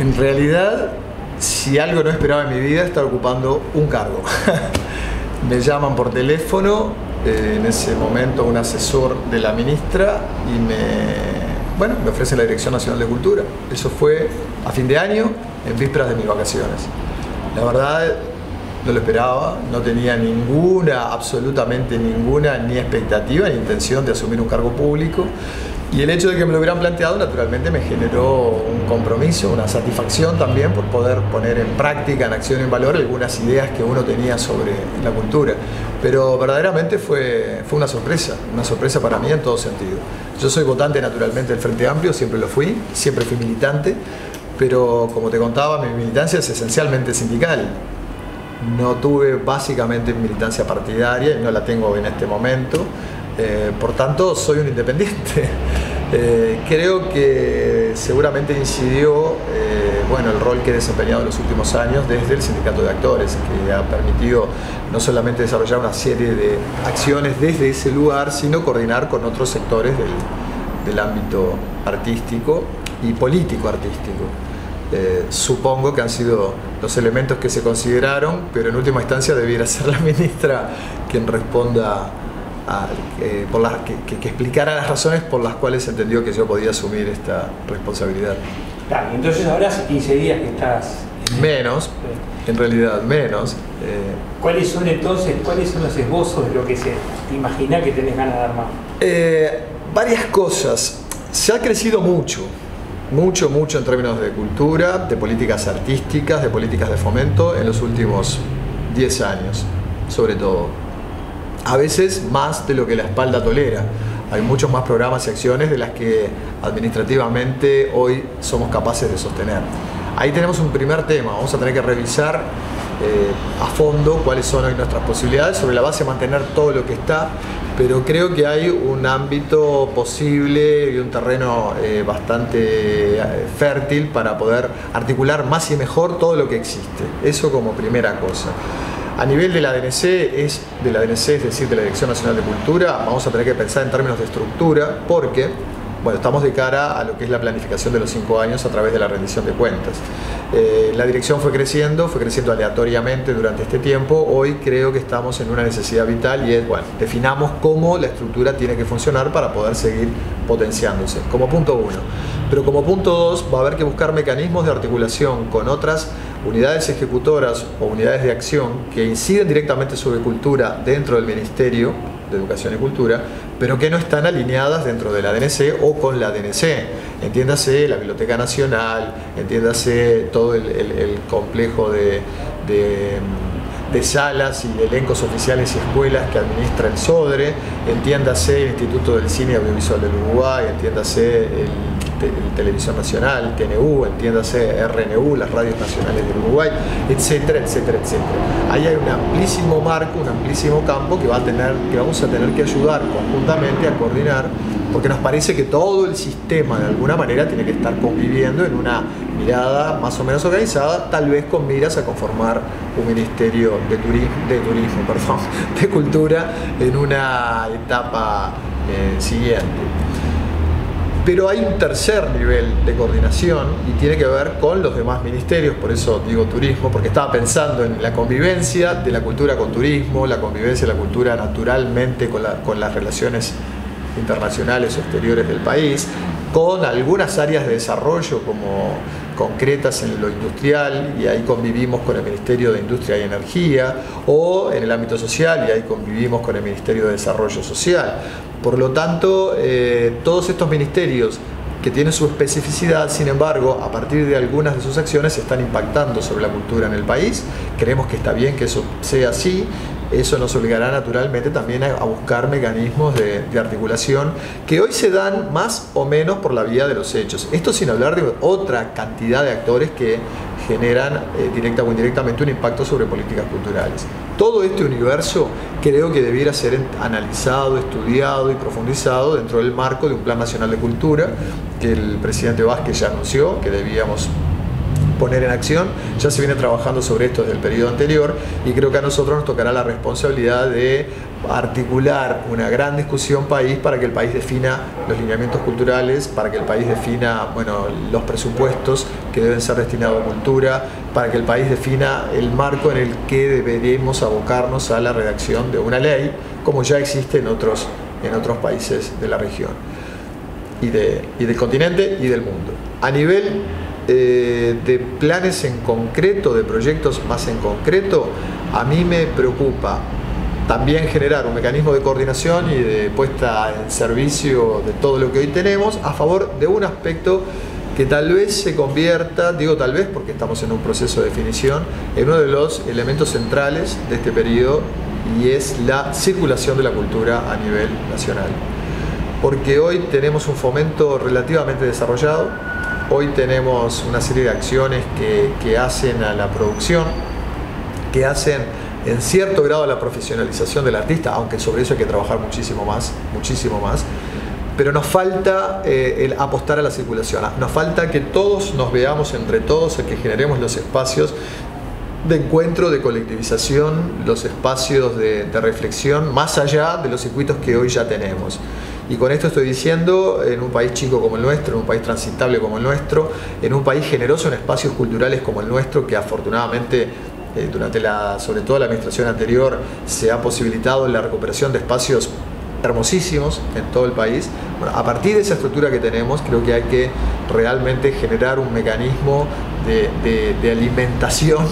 En realidad, si algo no esperaba en mi vida, estaba ocupando un cargo. Me llaman por teléfono, en ese momento un asesor de la ministra, y me ofrece la Dirección Nacional de Cultura. Eso fue a fin de año, en vísperas de mis vacaciones. La verdad, no lo esperaba, no tenía absolutamente ninguna, ni expectativa ni intención de asumir un cargo público. Y el hecho de que me lo hubieran planteado, naturalmente, me generó un compromiso, una satisfacción también por poder poner en práctica, en acción, en valor, algunas ideas que uno tenía sobre la cultura. Pero verdaderamente fue una sorpresa para mí en todo sentido. Yo soy votante, naturalmente, del Frente Amplio, siempre lo fui, siempre fui militante, pero como te contaba, mi militancia es esencialmente sindical. No tuve básicamente militancia partidaria y no la tengo en este momento. Por tanto, soy un independiente. Creo que seguramente incidió el rol que he desempeñado en los últimos años desde el Sindicato de Actores, que ha permitido no solamente desarrollar una serie de acciones desde ese lugar, sino coordinar con otros sectores del ámbito artístico y político-artístico. Supongo que han sido los elementos que se consideraron, pero en última instancia debiera ser la ministra quien responda que explicara las razones por las cuales entendió que yo podía asumir esta responsabilidad. Claro, entonces ahora hace 15 días que estás... Menos, en realidad menos. ¿Cuáles son los esbozos de lo que te imaginas que tenés ganas de armar? Varias cosas. Se ha crecido mucho en términos de cultura, de políticas artísticas, de políticas de fomento en los últimos 10 años, sobre todo. A veces más de lo que la espalda tolera. Hay muchos más programas y acciones de las que administrativamente hoy somos capaces de sostener. Ahí tenemos un primer tema. Vamos a tener que revisar a fondo cuáles son hoy nuestras posibilidades sobre la base de mantener todo lo que está, pero creo que hay un ámbito posible y un terreno bastante fértil para poder articular más y mejor todo lo que existe. Eso como primera cosa. A nivel de la DNC, es decir, de la Dirección Nacional de Cultura, vamos a tener que pensar en términos de estructura, porque estamos de cara a lo que es la planificación de los 5 años a través de la rendición de cuentas. La dirección fue creciendo aleatoriamente durante este tiempo. Hoy creo que estamos en una necesidad vital y es, definamos cómo la estructura tiene que funcionar para poder seguir potenciándose, como punto 1. Pero como punto 2, va a haber que buscar mecanismos de articulación con otras unidades ejecutoras o unidades de acción que inciden directamente sobre cultura dentro del Ministerio de Educación y Cultura, pero que no están alineadas dentro de la DNC o con la DNC. Entiéndase la Biblioteca Nacional, entiéndase todo el complejo de salas y de elencos oficiales y escuelas que administra el SODRE, entiéndase el Instituto del Cine y Audiovisual del Uruguay, entiéndase el Televisión Nacional, TNU, entiéndase RNU, las radios nacionales del Uruguay, etcétera, etcétera, etcétera. Ahí hay un amplísimo marco, un amplísimo campo que vamos a tener que ayudar conjuntamente a coordinar, porque nos parece que todo el sistema de alguna manera tiene que estar conviviendo en una mirada más o menos organizada, tal vez con miras a conformar un ministerio de cultura en una etapa siguiente. Pero hay un tercer nivel de coordinación y tiene que ver con los demás ministerios, por eso digo turismo, porque estaba pensando en la convivencia de la cultura con turismo, la convivencia de la cultura naturalmente con las relaciones internacionales o exteriores del país, con algunas áreas de desarrollo como concretas en lo industrial, y ahí convivimos con el Ministerio de Industria y Energía, o en el ámbito social, y ahí convivimos con el Ministerio de Desarrollo Social. Por lo tanto, todos estos ministerios que tienen su especificidad, sin embargo, a partir de algunas de sus acciones están impactando sobre la cultura en el país. Creemos que está bien que eso sea así. Eso nos obligará naturalmente también a buscar mecanismos de articulación que hoy se dan más o menos por la vía de los hechos. Esto sin hablar de otra cantidad de actores que generan directa o indirectamente un impacto sobre políticas culturales. Todo este universo creo que debiera ser analizado, estudiado y profundizado dentro del marco de un Plan Nacional de Cultura que el presidente Vázquez ya anunció que debíamos poner en acción. Ya se viene trabajando sobre esto desde el periodo anterior y creo que a nosotros nos tocará la responsabilidad de articular una gran discusión país para que el país defina los lineamientos culturales, para que el país defina, bueno, los presupuestos que deben ser destinados a cultura, para que el país defina el marco en el que deberemos abocarnos a la redacción de una ley, como ya existe en otros países de la región y del continente y del mundo. A nivel de planes en concreto, de proyectos más en concreto, a mí me preocupa también generar un mecanismo de coordinación y de puesta en servicio de todo lo que hoy tenemos a favor de un aspecto que tal vez se convierta, digo tal vez porque estamos en un proceso de definición, en uno de los elementos centrales de este periodo, y es la circulación de la cultura a nivel nacional. Porque hoy tenemos un fomento relativamente desarrollado, hoy tenemos una serie de acciones que hacen a la producción, que hacen en cierto grado la profesionalización del artista, aunque sobre eso hay que trabajar muchísimo más, pero nos falta el apostar a la circulación, nos falta que todos nos veamos entre todos, que generemos los espacios de encuentro, de colectivización, los espacios de reflexión, más allá de los circuitos que hoy ya tenemos. Y con esto estoy diciendo, en un país chico como el nuestro, en un país transitable como el nuestro, en un país generoso en espacios culturales como el nuestro, que afortunadamente durante sobre todo la administración anterior se ha posibilitado la recuperación de espacios hermosísimos en todo el país. Bueno, a partir de esa estructura que tenemos, creo que hay que realmente generar un mecanismo de alimentación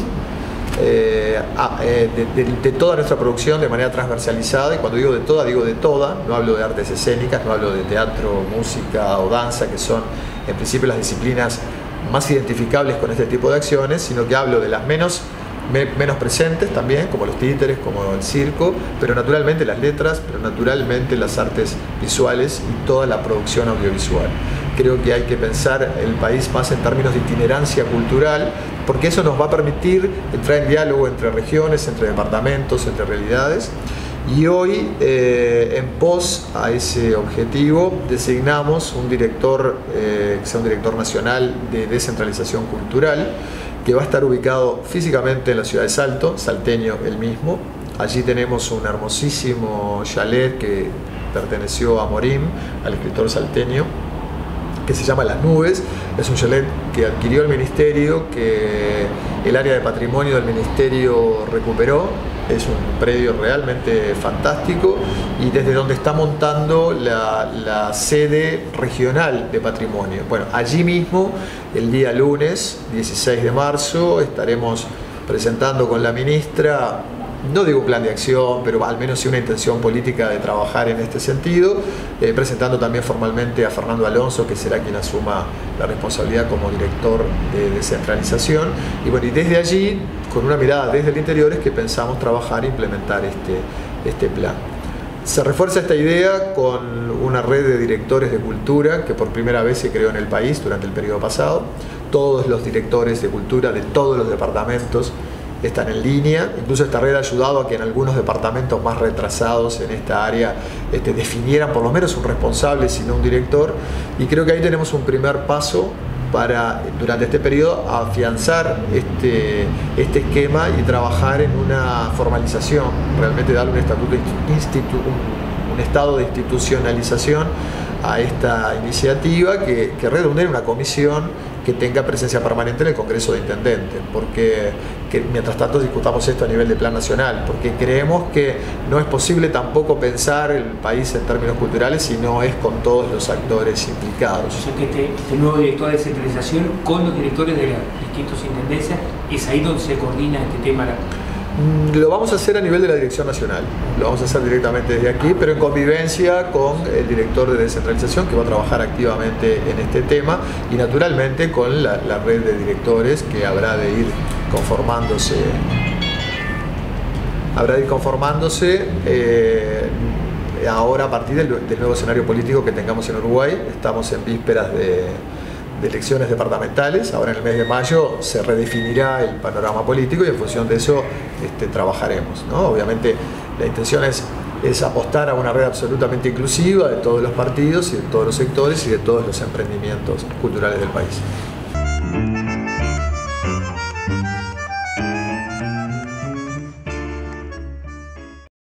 de toda nuestra producción de manera transversalizada, y cuando digo de toda, no hablo de artes escénicas, no hablo de teatro, música o danza, que son en principio las disciplinas más identificables con este tipo de acciones, sino que hablo de las menos presentes también, como los títeres, como el circo, pero naturalmente las letras, pero naturalmente las artes visuales y toda la producción audiovisual. Creo que hay que pensar el país más en términos de itinerancia cultural, porque eso nos va a permitir entrar en diálogo entre regiones, entre departamentos, entre realidades. Y hoy, en pos a ese objetivo, designamos un director, que sea un director nacional de descentralización cultural, que va a estar ubicado físicamente en la ciudad de Salto, salteño el mismo. Allí tenemos un hermosísimo chalet que perteneció a Morim, al escritor salteño, que se llama Las Nubes. Es un chalet que adquirió el ministerio, que el área de patrimonio del ministerio recuperó. Es un predio realmente fantástico y desde donde está montando la sede regional de patrimonio. Bueno, allí mismo, el día lunes 16 de marzo, estaremos presentando con la ministra, no digo un plan de acción, pero al menos sí una intención política de trabajar en este sentido, presentando también formalmente a Fernando Alonso, que será quien asuma la responsabilidad como director de descentralización. Y bueno, y desde allí, con una mirada desde el interior, es que pensamos trabajar e implementar este plan. Se refuerza esta idea con una red de directores de cultura que por primera vez se creó en el país durante el periodo pasado. Todos los directores de cultura de todos los departamentos están en línea. Incluso esta red ha ayudado a que en algunos departamentos más retrasados en esta área definieran por lo menos un responsable, si no un director. Y creo que ahí tenemos un primer paso para, durante este periodo, afianzar este esquema y trabajar en una formalización, realmente darle un estatuto, un estado de institucionalización a esta iniciativa que redunde en una comisión que tenga presencia permanente en el Congreso de Intendentes, porque mientras tanto discutamos esto a nivel de plan nacional, porque creemos que no es posible tampoco pensar el país en términos culturales si no es con todos los actores implicados. O sea que este nuevo director de descentralización con los directores de las distintas intendencias, es ahí donde se coordina este tema. Lo vamos a hacer a nivel de la Dirección Nacional, lo vamos a hacer directamente desde aquí, pero en convivencia con el director de descentralización, que va a trabajar activamente en este tema, y naturalmente con la red de directores que habrá de ir conformándose. Ahora a partir del nuevo escenario político que tengamos en Uruguay. Estamos en vísperas de elecciones departamentales. Ahora en el mes de mayo se redefinirá el panorama político y en función de eso trabajaremos, ¿no? Obviamente la intención es apostar a una red absolutamente inclusiva de todos los partidos y de todos los sectores y de todos los emprendimientos culturales del país.